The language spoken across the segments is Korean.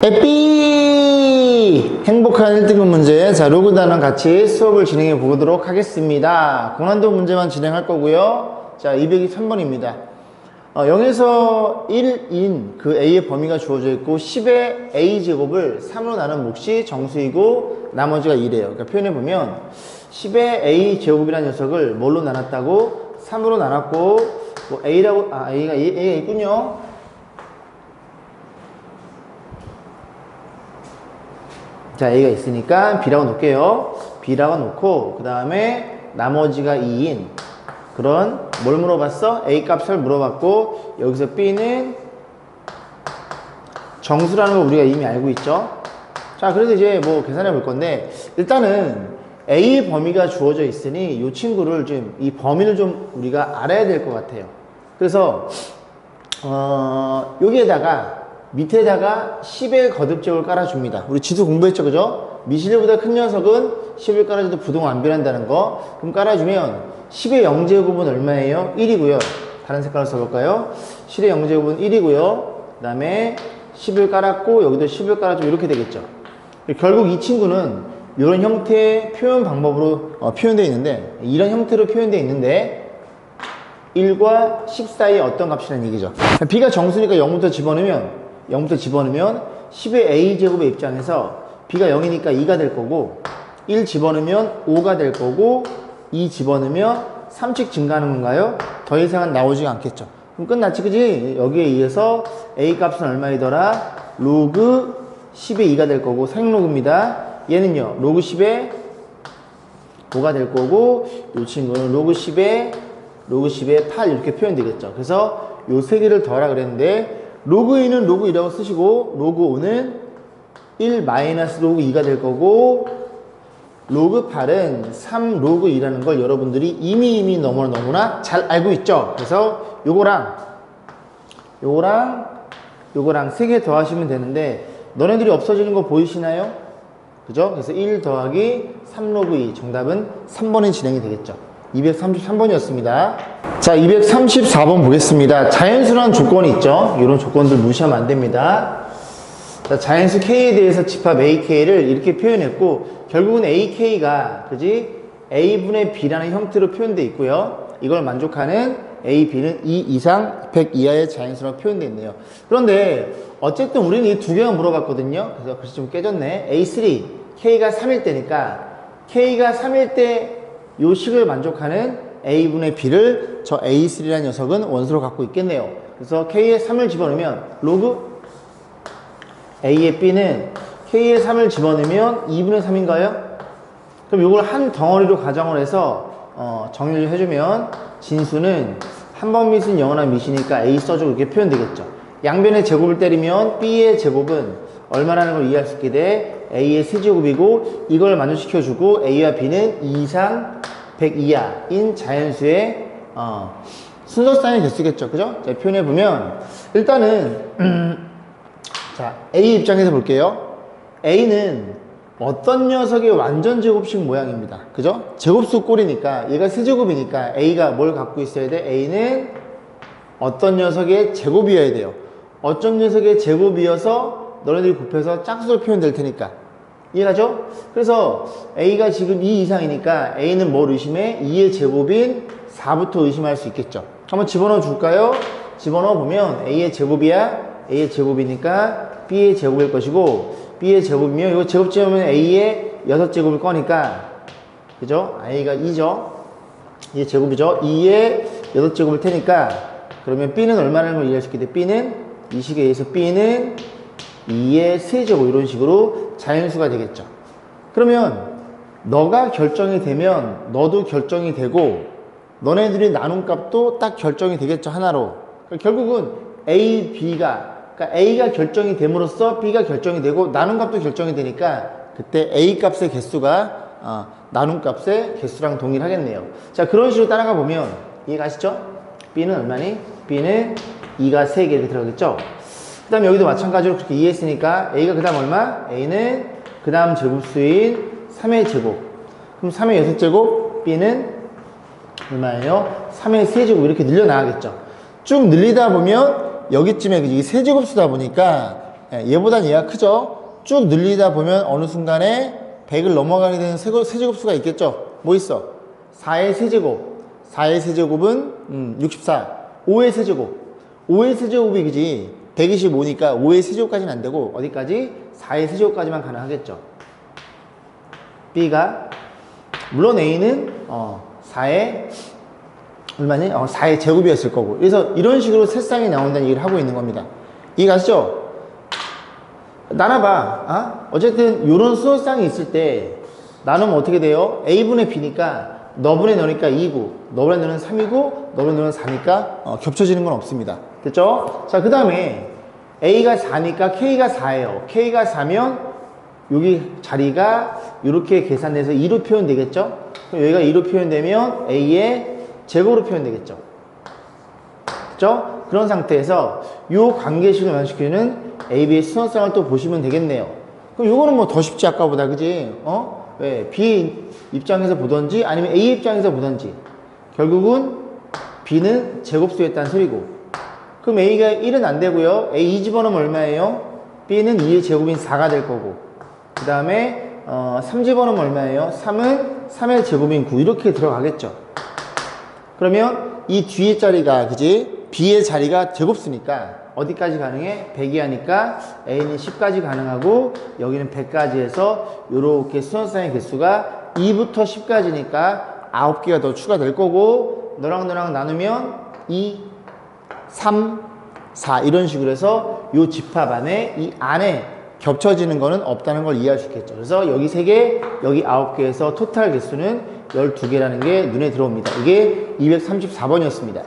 에삐! 행복한 1등급 문제. 자, 로그 단원 같이 수업을 진행해 보도록 하겠습니다. 고난도 문제만 진행할 거고요. 자, 223번입니다. 0에서 1인 그 a의 범위가 주어져 있고 10의 a제곱을 3으로 나눈 몫이 정수이고 나머지가 2래요. 그러니까 표현해보면 10의 a제곱이라는 녀석을 뭘로 나눴다고? 3으로 나눴고 뭐 a라고, a가 있군요. 자, a가 있으니까 b라고 놓을게요. b라고 놓고 그 다음에 나머지가 2인 그런 뭘 물어봤어? a 값을 물어봤고 여기서 b는 정수라는 걸 우리가 이미 알고 있죠. 자, 그래서 이제 뭐 계산해 볼 건데 일단은 a 범위가 주어져 있으니 이 친구를 좀 이 범위를 좀 우리가 알아야 될 것 같아요. 그래서 여기에다가 밑에다가 10의 거듭제곱을 깔아줍니다. 우리 지수 공부했죠, 그죠? 미실보다 큰 녀석은 10을 깔아줘도 부동을 안 변한다는 거. 그럼 깔아주면 10의 0제곱은 얼마예요? 1이고요. 다른 색깔로 써볼까요? 10의 0제곱은 1이고요. 그 다음에 10을 깔았고 여기도 10을 깔아주면 이렇게 되겠죠. 결국 이 친구는 이런 형태의 표현 방법으로 표현되어 있는데 이런 형태로 표현되어 있는데 1과 10 사이에 어떤 값이라는 얘기죠. b가 정수니까 0부터 집어넣으면 10의 a제곱의 입장에서 b가 0이니까 2가 될 거고 1 집어넣으면 5가 될 거고 2 집어넣으면 3씩 증가하는 건가요? 더 이상은 나오지 않겠죠. 그럼 끝났지, 그지? 여기에 의해서 a 값은 얼마이더라? 로그 10의 2가 될 거고 상용로그입니다. 얘는요 로그 10의 5가 될 거고 이 친구는 로그 10의 8 이렇게 표현되겠죠. 그래서 요 세 개를 더하라 그랬는데 로그 2는 로그 2라고 쓰시고 로그 5는 1 마이너스 로그 2가 될 거고 로그 8은 3 로그 2라는 걸 여러분들이 이미 너무나 잘 알고 있죠. 그래서 요거랑 세 개 더하시면 되는데 너네들이 없어지는 거 보이시나요? 그죠? 그래서 1 더하기 3 로그 2 정답은 3번이 진행이 되겠죠. 233번이었습니다. 자, 234번 보겠습니다. 자연수라는 조건이 있죠. 이런 조건들 무시하면 안 됩니다. 자, 자연수 K에 대해서 집합 AK를 이렇게 표현했고 결국은 AK가 그지? A분의 B라는 형태로 표현되어 있고요. 이걸 만족하는 A, B는 2 이상 100 이하의 자연수라고 표현되어 있네요. 그런데 어쨌든 우리는 이 두 개만 물어봤거든요. 그래서 글씨 좀 깨졌네. A3, K가 3일 때니까 K가 3일 때 요 식을 만족하는 A분의 B를 저 A3라는 녀석은 원소로 갖고 있겠네요. 그래서 K에 3을 집어넣으면 로그 A의 B는 K에 3을 집어넣으면 2분의 3인가요? 그럼 이걸 한 덩어리로 가정을 해서 정리를 해주면 진수는 한번 밑은 영원한 밑이니까 A 써주고 이렇게 표현되겠죠. 양변의 제곱을 때리면 B의 제곱은 얼마라는 걸 이해할 수 있게 돼? A의 세제곱이고 이걸 만족시켜주고 A와 B는 2 이상 100 이하인 자연수의 순서쌍의 개수겠죠. 그죠? 자, 표현해보면 일단은 자, A 입장에서 볼게요. A는 어떤 녀석의 완전 제곱식 모양입니다. 그죠? 제곱수 꼴이니까 얘가 세제곱이니까 A가 뭘 갖고 있어야 돼? A는 어떤 녀석의 제곱이어야 돼요. 어떤 녀석의 제곱이어서 너네들이 곱해서 짝수로 표현될 테니까 이해가죠? 그래서 A가 지금 2 이상이니까 A는 뭘 의심해? 2의 제곱인 4부터 의심할 수 있겠죠. 한번 집어넣어 줄까요? 집어넣어 보면 A의 제곱이야. A의 제곱이니까 B의 제곱일 것이고 B의 제곱이면 이거 제곱 지으면 A의 6제곱일 거니까 그죠? A가 2죠. 2의 제곱이죠. 2의 6제곱일 테니까 그러면 B는 얼마라는 걸 이해할 수 있게 돼? B는 이 식에 의해서 B는 2의 세제곱 이런 식으로 자연수가 되겠죠. 그러면 너가 결정이 되면 너도 결정이 되고 너네들이 나눈 값도 딱 결정이 되겠죠. 하나로. 그러니까 결국은 A, B가 그러니까 A가 결정이 됨으로써 B가 결정이 되고 나눈 값도 결정이 되니까 그때 A 값의 개수가 나눈 값의 개수랑 동일하겠네요. 자, 그런 식으로 따라가 보면 이해가시죠? B는 얼마니? B는 2가 3개 이렇게 들어가겠죠? 그 다음에 여기도 마찬가지로 그렇게 이해했으니까 A가 그 다음 얼마? A는 그 다음 제곱수인 3의 제곱. 그럼 3의 6제곱, B는 얼마예요? 3의 세제곱 이렇게 늘려나가겠죠. 쭉 늘리다 보면 여기쯤에 이게 세제곱수다 보니까 예, 얘보단 얘가 크죠? 쭉 늘리다 보면 어느 순간에 100을 넘어가게 되는 세제곱수가 있겠죠? 뭐 있어? 4의 세제곱. 4의 세제곱은 64. 5의 세제곱. 5의 세제곱이 그지? 125니까 5의 세제곱까지는 안 되고 어디까지? 4의 세제곱까지만 가능하겠죠. B가 물론 A는 4의 얼마니? 4의 제곱이었을 거고. 그래서 이런 식으로 새쌍이 나온다는 얘기를 하고 있는 겁니다. 이해가시죠? 나눠봐. 어쨌든 이런 수어쌍이 있을 때 나누면 어떻게 돼요? A분의 B니까 너분의 너니까 2고 너분의 너는 3이고 너분의 너는 4니까 겹쳐지는 건 없습니다. 됐죠? 자, 그 다음에 A가 4니까 K가 4예요. K가 4면 여기 자리가 이렇게 계산돼서 2로 표현되겠죠? 그럼 여기가 2로 표현되면 A의 제곱으로 표현되겠죠? 그죠? 그런 상태에서 이 관계식을 완성시키는 AB의 수능성을 또 보시면 되겠네요. 그럼 이거는 뭐 더 쉽지 아까보다, 그지? 왜? B의 입장에서 보던지 아니면 A 입장에서 보던지 결국은 B는 제곱수였다는 소리고, 그럼 A가 1은 안 되고요. A 2 집어넣으면 얼마예요? B는 2의 제곱인 4가 될 거고, 그 다음에 3 집어넣으면 얼마예요? 3은 3의 제곱인 9 이렇게 들어가겠죠. 그러면 이 뒤에 자리가, 그지? B의 자리가 제곱수니까 어디까지 가능해? 100이 하니까 A는 10까지 가능하고 여기는 100까지 해서 이렇게 수능쌍의 개수가 2부터 10까지니까 9개가 더 추가될 거고, 너랑 너랑 나누면 2, 3, 4 이런 식으로 해서 이 집합 안에 이 안에 겹쳐지는 거는 없다는 걸 이해할 수 있겠죠. 그래서 여기 3개, 여기 9개에서 토탈 개수는 12개라는 게 눈에 들어옵니다. 이게 234번이었습니다.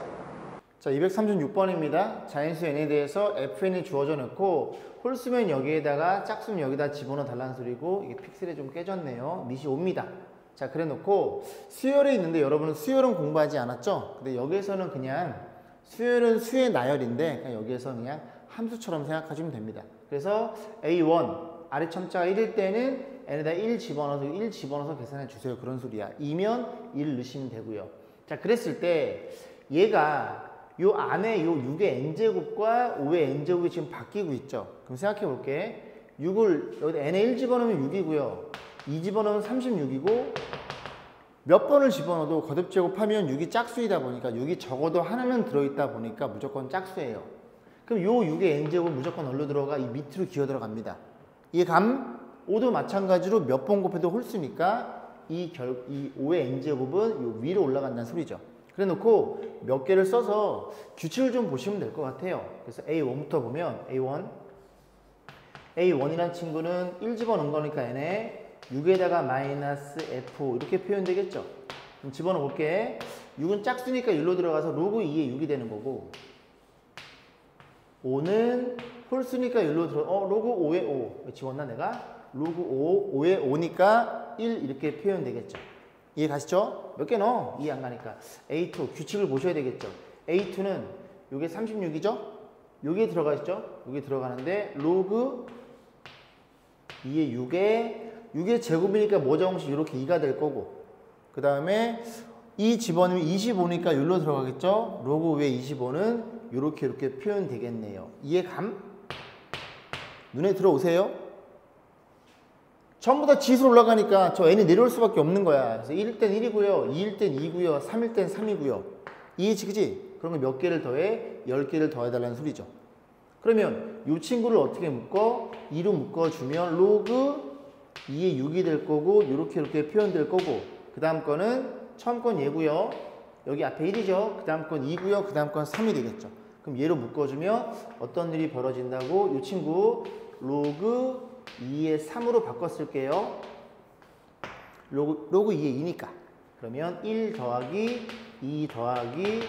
자, 236번입니다. 자연수 n에 대해서 fn이 주어져 놓고 홀수면 여기에다가 짝수면 여기다 집어넣어 달라는 소리고, 이게 픽셀이 좀 깨졌네요. 밑이 옵니다. 자, 그래 놓고 수열이 있는데 여러분은 수열은 공부하지 않았죠? 근데 여기에서는 그냥 수열은 수의 나열인데 그냥 여기에서 그냥 함수처럼 생각하시면 됩니다. 그래서 A1 아래 첨자가 1일 때는 n에다 1 집어넣어서 계산해 주세요. 그런 소리야. 2면 1 넣으시면 되고요. 자, 그랬을 때 얘가 요 안에 요 6의 n제곱과 5의 n제곱이 지금 바뀌고 있죠. 그럼 생각해 볼게. 6을 여기 n에 1 집어넣으면 6이고요. 2 집어넣으면 36이고, 몇 번을 집어넣어도 거듭제곱하면 6이 짝수이다 보니까 6이 적어도 하나는 들어있다 보니까 무조건 짝수예요. 그럼 요 6의 n제곱은 무조건 어디로 들어가? 이 밑으로 기어 들어갑니다. 이 감 5도 마찬가지로 몇 번 곱해도 홀수니까 이 5의 n제곱은 요 위로 올라간다는 소리죠. 그래 놓고 몇 개를 써서 규칙을 좀 보시면 될 것 같아요. 그래서 A1부터 보면 A1이란 친구는 1 집어넣은 거니까 n에 6에다가 마이너스 F 이렇게 표현되겠죠. 그럼 집어넣어 볼게. 6은 짝수니까 1로 들어가서 로그 2에 6이 되는 거고, 5는 홀수니까 1로 들어 로그 5에 5 지웠나 내가? 로그 5에 5니까 1 이렇게 표현되겠죠. 이해 가시죠? 몇 개 넣어? 이해 안 가니까. A2 규칙을 보셔야 되겠죠. A2는 요게 36이죠? 요게 들어가 있죠? 요게 들어가는데 로그 2에 6의 제곱이니까 모자공식 이렇게 2가 될 거고, 그 다음에 이 집어넣으면 25니까 여기로 들어가겠죠? 로그 5의 25는 이렇게 표현되겠네요. 이해감? 눈에 들어오세요? 전부 다 지수로 올라가니까 저 n이 내려올 수밖에 없는 거야. 그래서 1일 땐 1이고요, 2일 땐 2고요, 3일 땐 3이고요. 이해지, 그지? 그런 거 몇 개를 더해? 10개를 더해달라는 소리죠. 그러면 이 친구를 어떻게 묶어? 2로 묶어주면 로그 2의 6이 될 거고, 이렇게 표현될 거고, 그 다음 거는 처음 건 얘고요. 여기 앞에 1이죠. 그 다음 건 2고요. 그 다음 건 3이 되겠죠. 그럼 얘로 묶어주면 어떤 일이 벌어진다고? 이 친구 로그 2의 3으로 바꿨을게요. 로그 2의 2니까. 그러면 1 더하기 2 더하기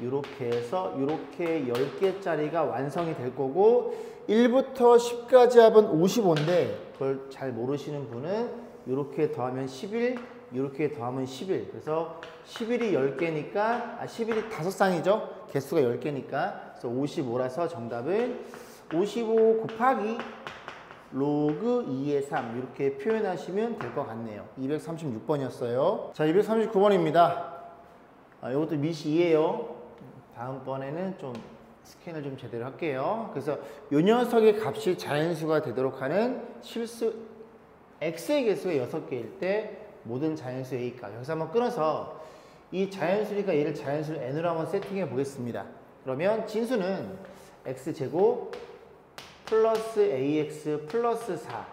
이렇게 해서 이렇게 10개짜리가 완성이 될 거고, 1부터 10까지 합은 55인데 그걸 잘 모르시는 분은 이렇게 더하면 11, 이렇게 더하면 11. 그래서 11이 10개니까 11이 5쌍이죠. 개수가 10개니까. 그래서 55라서 정답은 55 곱하기 로그 2의 3 이렇게 표현하시면 될 것 같네요. 236번이었어요. 자, 239번입니다. 이것도 미시 2예요. 다음번에는 좀 스캔을 좀 제대로 할게요. 그래서 이 녀석의 값이 자연수가 되도록 하는 실수 x의 개수가 6개일 때 모든 자연수 a값. 여기서 한번 끊어서 이 자연수니까 얘를 자연수를 n으로 한번 세팅해 보겠습니다. 그러면 진수는 x제곱 플러스 ax 플러스 4.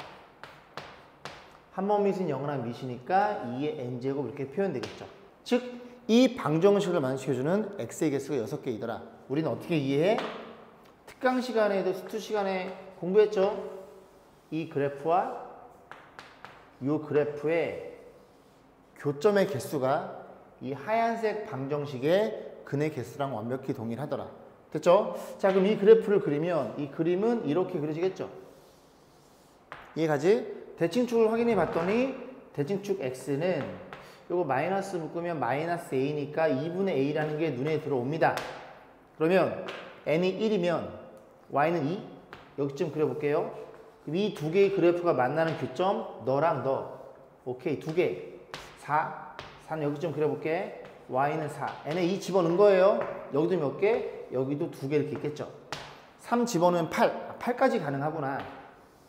한번 밑은 0이랑 밑이니까 2의 n제곱 이렇게 표현되겠죠. 즉 이 방정식을 만족시켜주는 x의 개수가 6개이더라. 우리는 어떻게 이해해? 특강 시간에도 수투 시간에 공부했죠? 이 그래프와 이 그래프의 교점의 개수가 이 하얀색 방정식의 근의 개수랑 완벽히 동일하더라. 됐죠? 자, 그럼 이 그래프를 그리면 이 그림은 이렇게 그려지겠죠? 이해가지? 대칭축을 확인해 봤더니 대칭축 x는 요거 마이너스 묶으면 마이너스 a니까 2분의 a라는 게 눈에 들어옵니다. 그러면 n이 1이면 y는 2? 여기쯤 그려볼게요. 이 두 개의 그래프가 만나는 교점 너랑 너. 오케이, 두 개. 4. 4는 여기쯤 그려볼게. y는 4. n에 2 집어넣은 거예요. 여기도 몇 개? 여기도 두 개 이렇게 있겠죠. 3 집어넣으면 8. 8까지 가능하구나.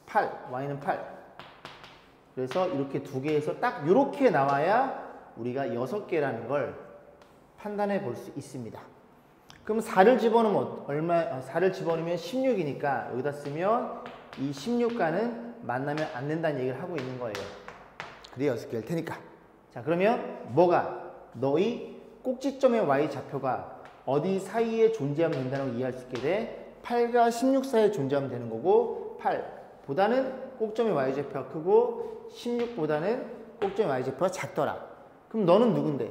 8. y는 8. 그래서 이렇게 두 개에서 딱 이렇게 나와야 우리가 6개라는 걸 판단해 볼 수 있습니다. 그럼 4를 집어넣으면 4를 집어넣으면 16이니까 여기다 쓰면 이 16과는 만나면 안 된다는 얘기를 하고 있는 거예요. 그래 6개일 테니까. 자, 그러면 뭐가 너희 꼭지점의 y좌표가 어디 사이에 존재하면 된다는 걸 이해할 수 있게 돼. 8과 16 사이에 존재하면 되는 거고 8보다는 꼭점의 y좌표가 크고 16보다는 꼭점의 y좌표가 작더라. 그럼 너는 누군데?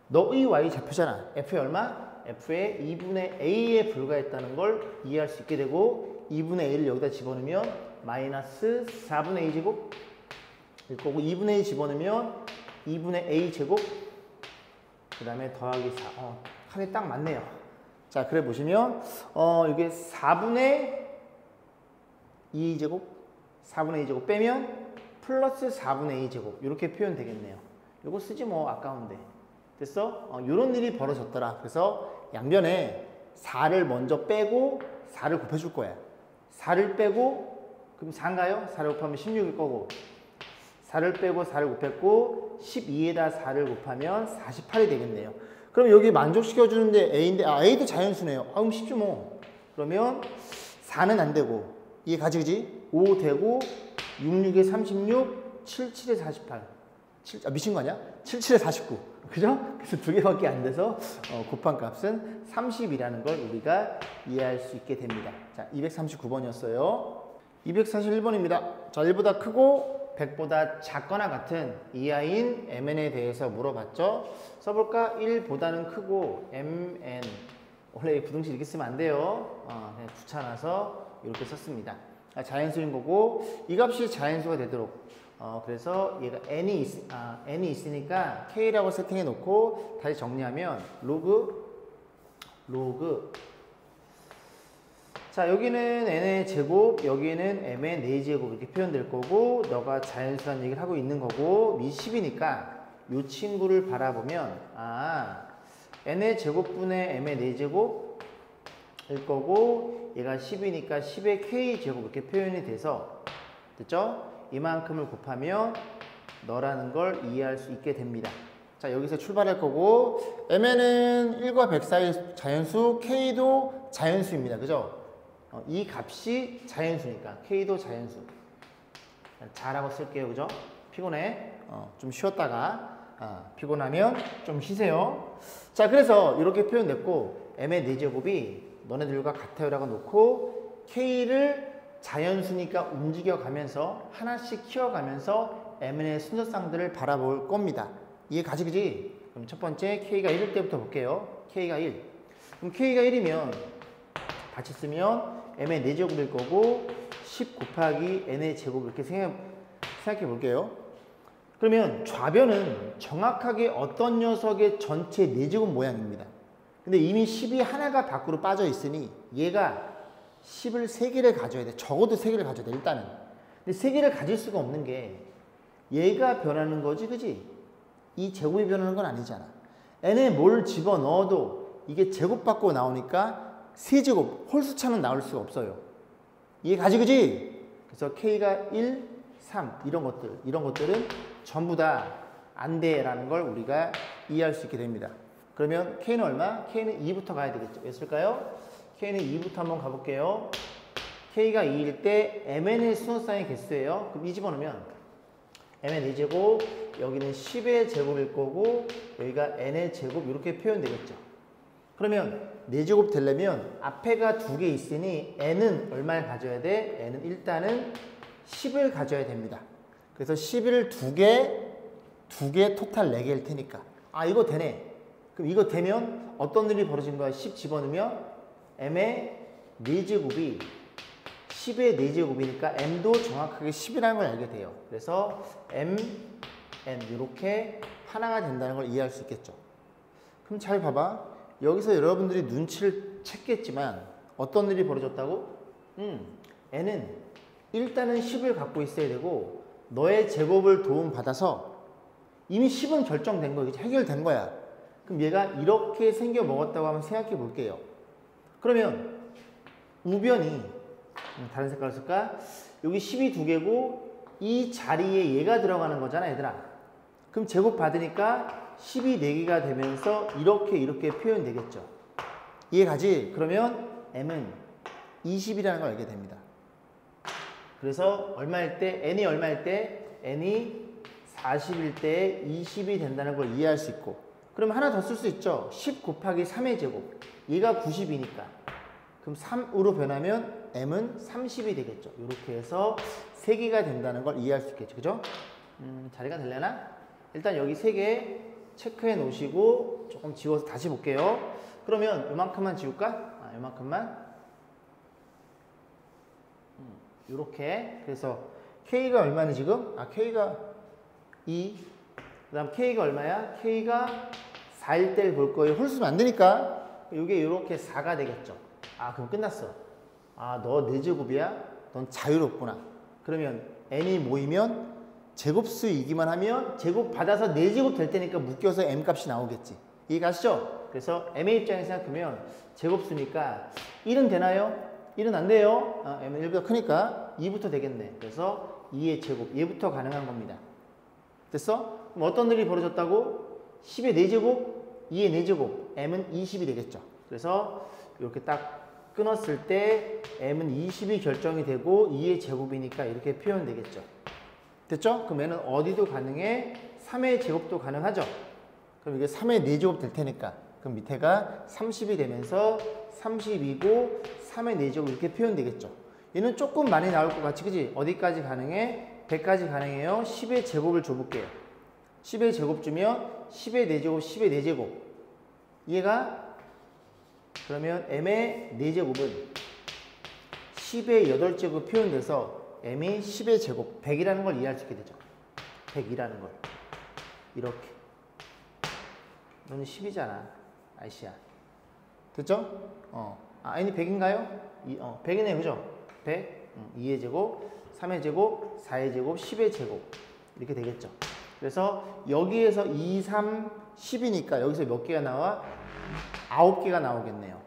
너의 y좌표잖아. f의 얼마? f의 2분의 a에 불과했다는 걸 이해할 수 있게 되고 2분의 a를 여기다 집어넣으면 마이너스 4분의 a 제곱 일 거고 2분의 a 집어넣으면 2분의 a 제곱 그 다음에 더하기 4. 칸이 딱 맞네요. 자, 그래 보시면 이게 4분의 2제곱 4분의 2제곱 빼면 플러스 4분의 2제곱 이렇게 표현 되겠네요. 이거 쓰지 뭐 아까운데. 됐어? 요런 일이 벌어졌더라. 그래서 양변에 4를 먼저 빼고 4를 곱해줄 거야. 4를 빼고 그럼 4인가요? 4를 곱하면 16일 거고 4를 빼고 4를 곱했고 12에다 4를 곱하면 48이 되겠네요. 그럼 여기 만족시켜주는데 a인데 a도 자연수네요. 그럼 쉽죠 뭐. 그러면 4는 안 되고 이게 가지 그지? 5 되고 6, 6에 36, 7, 7에 48. 미친 거 아니야? 7, 7에 49. 그죠? 그래서 두 개밖에 안 돼서 곱한 값은 30이라는 걸 우리가 이해할 수 있게 됩니다. 자, 239번이었어요. 241번입니다. 자, 1보다 크고 100보다 작거나 같은 이하인 mn에 대해서 물어봤죠. 써볼까? 1보다는 크고 mn. 원래 부등식 이렇게 쓰면 안 돼요. 그냥 귀찮아서 이렇게 썼습니다. 자연수인 거고 이 값이 자연수가 되도록 그래서 얘가 n이 있으니까 k라고 세팅해 놓고 다시 정리하면 로그 자, 여기는 n의 제곱, 여기는 m의 4제곱 이렇게 표현될 거고 너가 자연수란 얘기를 하고 있는 거고 미 10이니까 이 친구를 바라보면 n의 제곱분의 m의 4제곱일 거고 얘가 10이니까 10의 k제곱 이렇게 표현이 돼서 됐죠? 이만큼을 곱하면 너라는 걸 이해할 수 있게 됩니다. 자, 여기서 출발할 거고 mn은 1과 100 사이 자연수, k도 자연수입니다. 그죠? 이 값이 자연수니까 k도 자연수. 자라고 쓸게요. 그죠? 피곤해. 좀 쉬었다가 피곤하면 좀 쉬세요. 자, 그래서 이렇게 표현됐고 m의 4제곱이 너네들과 같아요 라고 놓고 k를 자연수니까 움직여가면서 하나씩 키워가면서 mn의 순서쌍들을 바라볼 겁니다. 이해 가지 그지? 그럼 첫 번째 k가 1일 때부터 볼게요. k가 1. 그럼 k가 1이면 같이 쓰면 m의 4제곱일 거고 10 곱하기 n의 제곱 이렇게 생각해 볼게요. 그러면 좌변은 정확하게 어떤 녀석의 전체 4제곱 모양입니다. 근데 이미 10이 하나가 밖으로 빠져 있으니 얘가 10을 3개를 가져야 돼. 적어도 3개를 가져야 돼 일단은. 근데 3개를 가질 수가 없는 게 얘가 변하는 거지 그지? 이 제곱이 변하는 건 아니잖아. n에 뭘 집어넣어도 이게 제곱받고 나오니까 세제곱 홀수차는 나올 수가 없어요. 이해 가지 그지? 그래서 K가 1, 3 이런 것들은 전부 다 안 돼라는 걸 우리가 이해할 수 있게 됩니다. 그러면 K는 얼마? K는 2부터 가야 되겠죠. 몇 쓸까요? K는 2부터 한번 가볼게요. K가 2일 때 MN의 수능상의 개수예요. 그럼 2 집어넣으면 MN 4제곱, 여기는 10의 제곱일 거고 여기가 N의 제곱 이렇게 표현되겠죠. 그러면 4제곱 되려면 앞에가 2개 있으니 N은 얼마를 가져야 돼? N은 일단은 10을 가져야 됩니다. 그래서 11을 2개 토탈 4개일 테니까 아 이거 되네. 그럼 이거 되면 어떤 일이 벌어진 거야? 10 집어넣으면 M의 4제곱이 10의 4제곱이니까 M도 정확하게 10이라는 걸 알게 돼요. 그래서 M, N 이렇게 하나가 된다는 걸 이해할 수 있겠죠. 그럼 잘 봐봐. 여기서 여러분들이 눈치를 챘겠지만 어떤 일이 벌어졌다고? N은 일단은 10을 갖고 있어야 되고 너의 제곱을 도움받아서 이미 10은 결정된 거야. 해결된 거야. 그럼 얘가 이렇게 생겨 먹었다고 한번 생각해 볼게요. 그러면 우변이 다른 색깔을 쓸까? 여기 10이 2개고 이 자리에 얘가 들어가는 거잖아 얘들아. 그럼 제곱 받으니까 10이 4개가 되면서 이렇게 표현되겠죠. 이해 가지? 그러면 M은 20이라는 걸 알게 됩니다. 그래서 얼마일 때? N이 얼마일 때? N이 40일 때 20이 된다는 걸 이해할 수 있고 그러면 하나 더 쓸 수 있죠. 10 곱하기 3의 제곱 얘가 90이니까 그럼 3으로 변하면 M은 30이 되겠죠. 이렇게 해서 3개가 된다는 걸 이해할 수 있겠죠. 그죠? 자리가 되려나? 일단 여기 3개 체크해 놓으시고 조금 지워서 다시 볼게요. 그러면 이만큼만 지울까? 이만큼만 이렇게 그래서 K가 얼마는 지금? K가 2 그 다음 K가 얼마야? K가 4일 때를 볼 거예요. 홀수면 안 되니까 이게 이렇게 4가 되겠죠. 그럼 끝났어. 너 4제곱이야? 넌 자유롭구나. 그러면 N이 모이면 제곱수이기만 하면 제곱 받아서 4제곱 될 테니까 묶여서 M 값이 나오겠지. 이해가시죠? 그래서 M의 입장에서 생각하면 제곱수니까 1은 되나요? 1은 안 돼요. M은 1보다 크니까 2부터 되겠네. 그래서 2의 제곱, 얘부터 가능한 겁니다. 됐어? 그럼 어떤 일이 벌어졌다고? 10의 4제곱, 2의 4제곱, M은 20이 되겠죠. 그래서 이렇게 딱 끊었을 때 M은 20이 결정이 되고 2의 제곱이니까 이렇게 표현되겠죠. 됐죠? 그럼 얘는 어디도 가능해? 3의 제곱도 가능하죠? 그럼 이게 3의 4제곱 될 테니까 그럼 밑에가 30이 되면서 30이고 3의 4제곱 이렇게 표현되겠죠. 얘는 조금 많이 나올 것 같이 그지? 어디까지 가능해? 100까지 가능해요. 10의 제곱을 줘볼게요. 10의 제곱 주면 10의 4제곱, 10의 4제곱 얘가 그러면 M의 4제곱은 10의 8제곱 표현돼서 M이 10의 제곱 100이라는 걸 이해할 수 있게 되죠. 100이라는 걸 이렇게 너는 10이잖아 아이씨야. 됐죠? N이 100인가요? 100이네 그죠? 100 2의 제곱 3의 제곱 4의 제곱 10의 제곱 이렇게 되겠죠. 그래서 여기에서 2, 3, 10이니까 여기서 몇 개가 나와? 9개가 나오겠네요.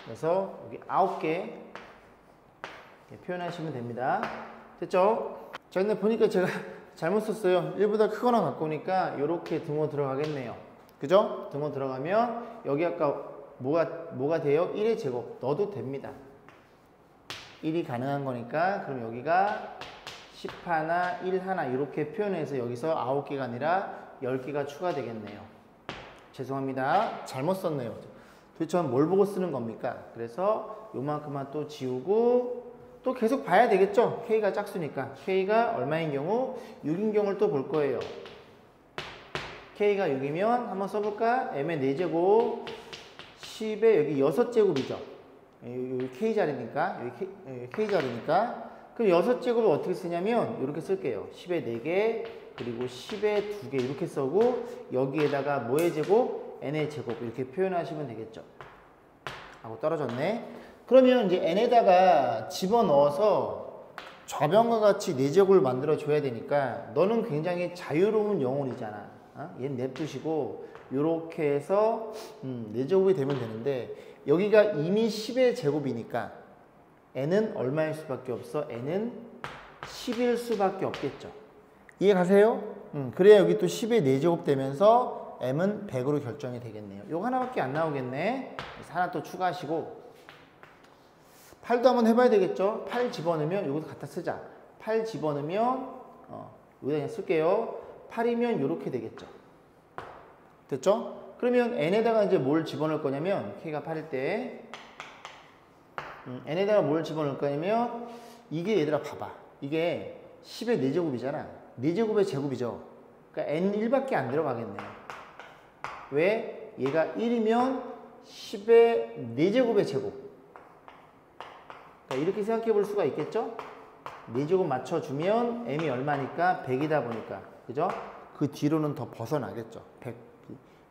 그래서 여기 9개 표현하시면 됩니다. 됐죠? 자, 근데 보니까 제가 잘못 썼어요. 1보다 크거나 같고니까 이렇게 등호 들어가겠네요. 그죠? 등호 들어가면 여기 아까 뭐가 돼요? 1의 제곱 넣어도 됩니다. 1이 가능한 거니까 그럼 여기가 10 하나, 1 하나 이렇게 표현해서 여기서 9개가 아니라 10개가 추가되겠네요. 죄송합니다. 잘못 썼네요. 도대체 저는 뭘 보고 쓰는 겁니까? 그래서 요만큼만 또 지우고 또 계속 봐야 되겠죠? K가 짝수니까. K가 얼마인 경우? 6인 경우를 또 볼 거예요. K가 6이면 한번 써볼까? M의 4제곱 10에 여기 6제곱이죠. 여기 K자리니까 여기 K자리니까 그럼 6제곱을 어떻게 쓰냐면 이렇게 쓸게요. 10에 4개 그리고 10에 2개 이렇게 써고 여기에다가 뭐의 제곱? N의 제곱 이렇게 표현하시면 되겠죠. 하고 떨어졌네. 그러면 이제 N에다가 집어넣어서 좌변과 같이 4제곱을 만들어 줘야 되니까 너는 굉장히 자유로운 영혼이잖아. 얘는 냅두시고 요렇게 해서 4제곱이 되면 되는데 여기가 이미 10의 제곱이니까 n은 얼마일 수밖에 없어? n은 10일 수밖에 없겠죠. 이해 가세요? 그래야 여기 또 10의 4제곱 되면서 m은 100으로 결정이 되겠네요. 요거 하나밖에 안 나오겠네. 그래서 하나 또 추가하시고 8도 한번 해봐야 되겠죠. 8 집어넣으면 요것도 갖다 쓰자. 8 집어넣으면 여기다 그냥 쓸게요. 8이면 요렇게 되겠죠. 됐죠? 그러면 n에다가 이제 뭘 집어넣을 거냐면 k가 8일 때 n에다가 뭘 집어넣을 거냐면 이게 얘들아 봐봐. 이게 10의 4제곱이잖아. 4제곱의 제곱이죠. 그러니까 n1밖에 안 들어가겠네. 왜? 얘가 1이면 10의 4제곱의 제곱. 그러니까 이렇게 생각해 볼 수가 있겠죠? 4제곱 맞춰주면 m이 얼마니까 100이다 보니까. 그죠? 그 뒤로는 더 벗어나겠죠. 100.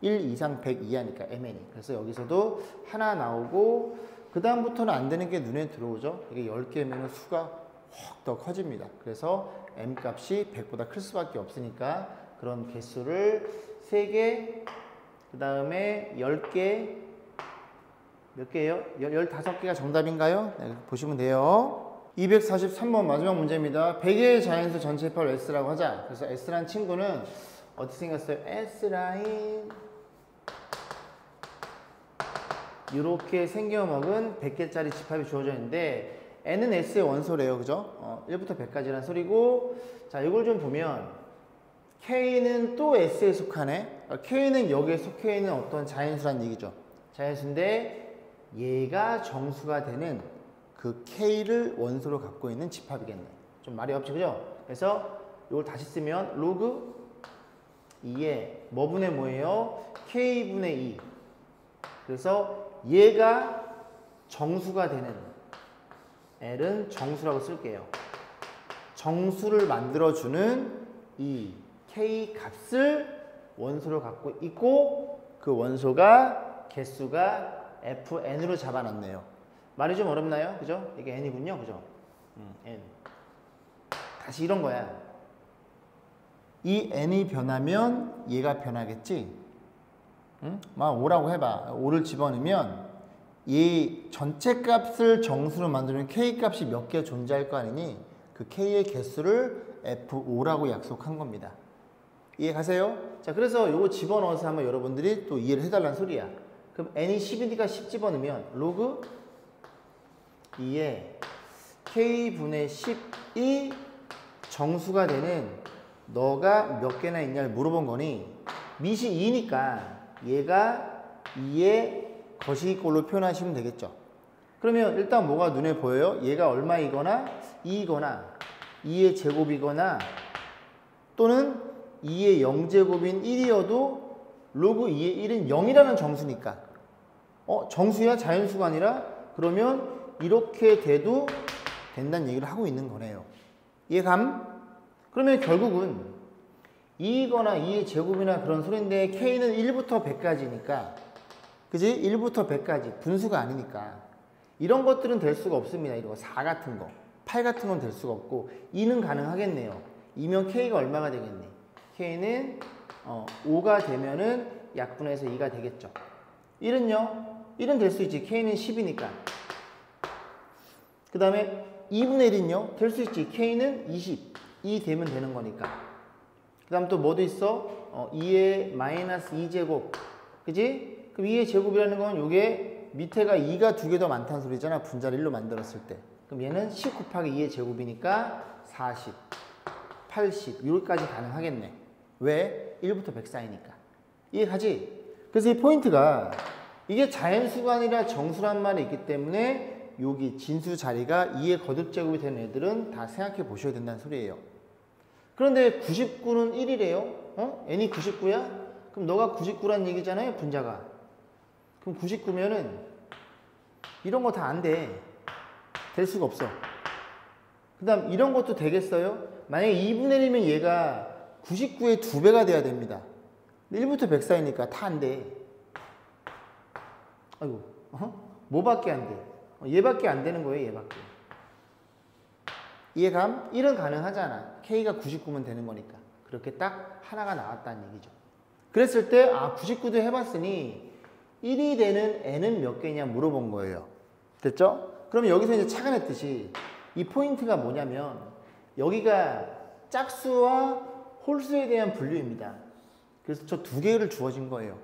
1 이상 100 이하니까 mn이. 그래서 여기서도 하나 나오고 그 다음부터는 안 되는 게 눈에 들어오죠. 이게 10개면 수가 확 더 커집니다. 그래서 m 값이 100보다 클 수밖에 없으니까 그런 개수를 3개, 그 다음에 10개, 몇 개예요? 15개가 정답인가요? 네, 보시면 돼요. 243번 마지막 문제입니다. 100의 자연수 전체합을 S라고 하자. 그래서 S란 친구는 어떻게 생겼어요? S라인 이렇게 생겨먹은 100개짜리 집합이 주어져 있는데 n은 s의 원소래요. 그죠? 1부터 100까지란 소리고 자 이걸 좀 보면 k는 또 s에 속하네. k는 여기에 속해 있는 어떤 자연수란 얘기죠. 자연수인데 얘가 정수가 되는 그 k를 원소로 갖고 있는 집합이겠네. 좀 말이 없지 그죠? 그래서 이걸 다시 쓰면 로그 2에 뭐분의 뭐예요? k분의 2. 그래서 얘가 정수가 되는 L은 정수라고 쓸게요. 정수를 만들어주는 이 K 값을 원소로 갖고 있고 그 원소가 개수가 Fn으로 잡아놨네요. 말이 좀 어렵나요? 그죠? 이게 N이군요. 그죠? N. 다시 이런 거야. 이 N이 변하면 얘가 변하겠지? 응? 막 5라고 해봐. 5를 집어넣으면 이 전체 값을 정수로 만드는 K 값이 몇 개 존재할 거 아니니 그 K의 개수를 F5라고 약속한 겁니다. 이해 가세요? 자, 그래서 요거 집어넣어서 한번 여러분들이 또 이해를 해달라는 소리야. 그럼 N이 10이니까 10 집어넣으면 로그 2에 K분의 10이 정수가 되는 너가 몇 개나 있냐를 물어본 거니 밑이 2니까 얘가 2의 거시기꼴로 표현하시면 되겠죠. 그러면 일단 뭐가 눈에 보여요? 얘가 얼마이거나 2이거나 2의 제곱이거나 또는 2의 0제곱인 1이어도 로그 2의 1은 0이라는 정수니까 정수야? 자연수가 아니라? 그러면 이렇게 돼도 된다는 얘기를 하고 있는 거네요. 이해감? 그러면 결국은 2이거나 2의 제곱이나 그런 소리인데 K는 1부터 100까지니까 그지? 1부터 100까지 분수가 아니니까 이런 것들은 될 수가 없습니다. 이런 거 4 같은 거 8 같은 건 될 수가 없고 2는 가능하겠네요. 2면 K가 얼마가 되겠네? K는 5가 되면은 약분해서 2가 되겠죠. 1은요? 1은 될 수 있지. K는 10이니까. 그 다음에 2분의 1은요? 될 수 있지. K는 20. 2 되면 되는 거니까. 그 다음 또 뭐도 있어? 2의 마이너스 2제곱. 그지? 그럼 2의 제곱이라는 건 요게 밑에가 2가 2개 더 많다는 소리잖아. 분자를 1로 만들었을 때. 그럼 얘는 10 곱하기 2의 제곱이니까 40, 80 여기까지 가능하겠네. 왜? 1부터 100 사이니까. 이해가지? 그래서 이 포인트가 이게 자연수가 아니라 정수란 말이 있기 때문에 여기 진수 자리가 2의 거듭제곱이 되는 애들은 다 생각해 보셔야 된다는 소리예요. 그런데 99는 1이래요. n이 99야? 그럼 너가 99란 얘기잖아요, 분자가. 그럼 99면은 이런 거 다 안 돼. 될 수가 없어. 그 다음 이런 것도 되겠어요? 만약에 2분의 1이면 얘가 99의 2배가 돼야 됩니다. 1부터 100 사이니까 다 안 돼. 아이고, 뭐밖에 안 돼? 얘밖에 안 되는 거예요, 얘밖에. 이해감? 1은 가능하잖아. K가 99면 되는 거니까. 그렇게 딱 하나가 나왔다는 얘기죠. 그랬을 때, 99도 해봤으니 1이 되는 n은 몇 개냐 물어본 거예요. 됐죠? 그러면 여기서 이제 착안했듯이 이 포인트가 뭐냐면 여기가 짝수와 홀수에 대한 분류입니다. 그래서 저 두 개를 주어진 거예요.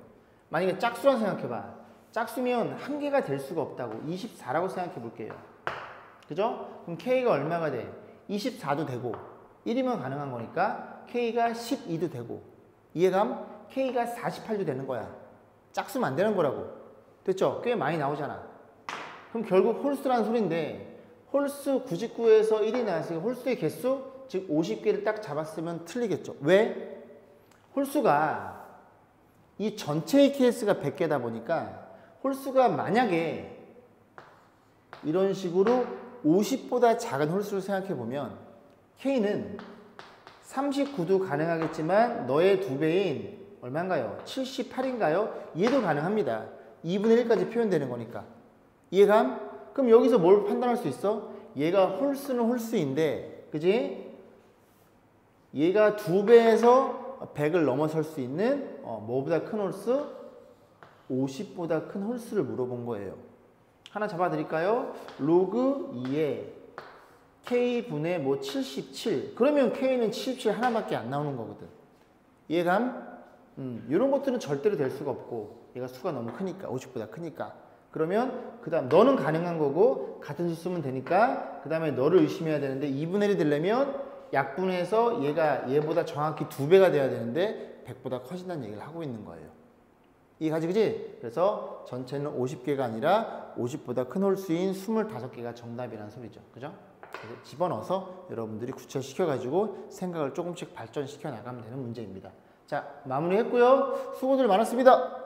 만약에 짝수란 생각해봐. 짝수면 한 개가 될 수가 없다고. 24라고 생각해 볼게요. 그죠? 그럼 K가 얼마가 돼? 24도 되고 1이면 가능한 거니까 K가 12도 되고 이해감? K가 48도 되는 거야. 짝수면 안 되는 거라고. 됐죠? 꽤 많이 나오잖아. 그럼 결국 홀수라는 소리인데 홀수 99에서 1이 나왔으니까 홀수의 개수 즉 50개를 딱 잡았으면 틀리겠죠. 왜? 홀수가 이 전체의 케이스가 100개다 보니까 홀수가 만약에 이런 식으로 50보다 작은 홀수를 생각해 보면 K는 39도 가능하겠지만 너의 두 배인 얼마인가요? 78인가요? 얘도 가능합니다. 2분의 1까지 표현되는 거니까. 이해감? 그럼 여기서 뭘 판단할 수 있어? 얘가 홀수는 홀수인데, 그지? 얘가 2배에서 100을 넘어설 수 있는 뭐보다 큰 홀수? 50보다 큰 홀수를 물어본 거예요. 하나 잡아드릴까요? 로그 2에 K분의 뭐 77. 그러면 K는 77 하나밖에 안 나오는 거거든. 이해감? 이런 것들은 절대로 될 수가 없고 얘가 수가 너무 크니까 50보다 크니까 그러면 그 다음 너는 가능한 거고 같은 수 쓰면 되니까 그 다음에 너를 의심해야 되는데 2분의 1이 되려면 약분해서 얘가 얘보다 정확히 2배가 돼야 되는데 100보다 커진다는 얘기를 하고 있는 거예요. 이해가지 그지? 그래서 전체는 50개가 아니라 50보다 큰 홀수인 25개가 정답이라는 소리죠. 그죠? 그래서 집어넣어서 여러분들이 구체시켜가지고 생각을 조금씩 발전시켜 나가면 되는 문제입니다. 자, 마무리했고요. 수고들 많았습니다.